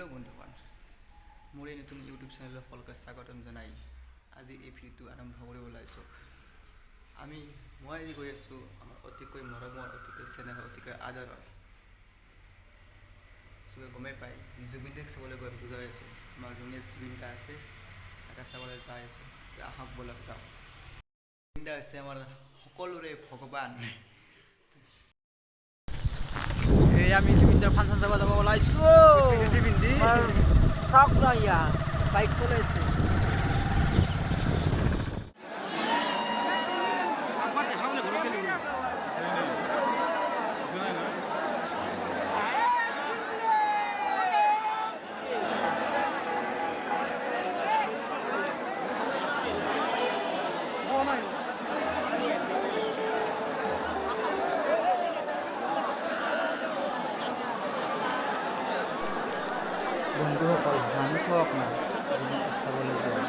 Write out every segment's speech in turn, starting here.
Hello' বন্ধুগণ, মোৰ এই নতুন ইউটিউব চেনেলৰ সকলোকে স্বাগতম জনাই আজি এই ভিডিঅ'টো আৰম্ভ কৰিব ওলাইছোঁ। মই আজি গৈ আছোঁ আমাৰ অতিকৈ মৰমৰ, অতিকৈ চেনেহৰ, অতিকৈ আদৰৰ, চবে গমেই পায় জুবিন দাক চাবলৈ গৈ আছোঁ। আমাৰ ৰুমমেট জুবিন দা আছে, তাকে চাবলৈ যাই আছোঁ। আহক বলক যাওঁ। জুবিন দা হৈছে আমাৰ সকলোৰে ভগৱান। আমি জুবিনদাৰ ফাংচন চাব ওলাইছোঁ। চাওক না ইয়া বাইক চলাইছে। বন্ধুসকল, মানুহ চাওক না জুবিন দাক চাবলৈ যোৱা।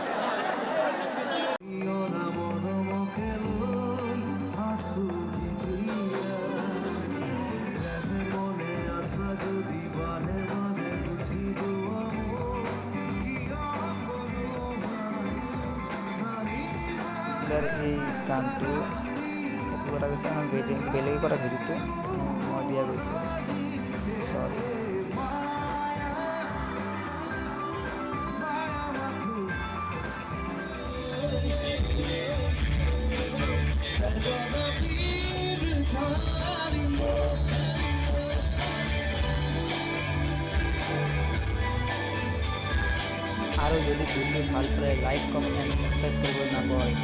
এই গানটো কৰা গৈছে আমাৰ বেলেগে কৰা ভিডিঅ'টো মই দিয়া গৈছে, চৰি। আৰু যদি ভিডিঅ' ভাল পালে লাইক, কমেণ্ট এণ্ড ছাবস্ক্ৰাইব কৰিব নাপাহৰিব।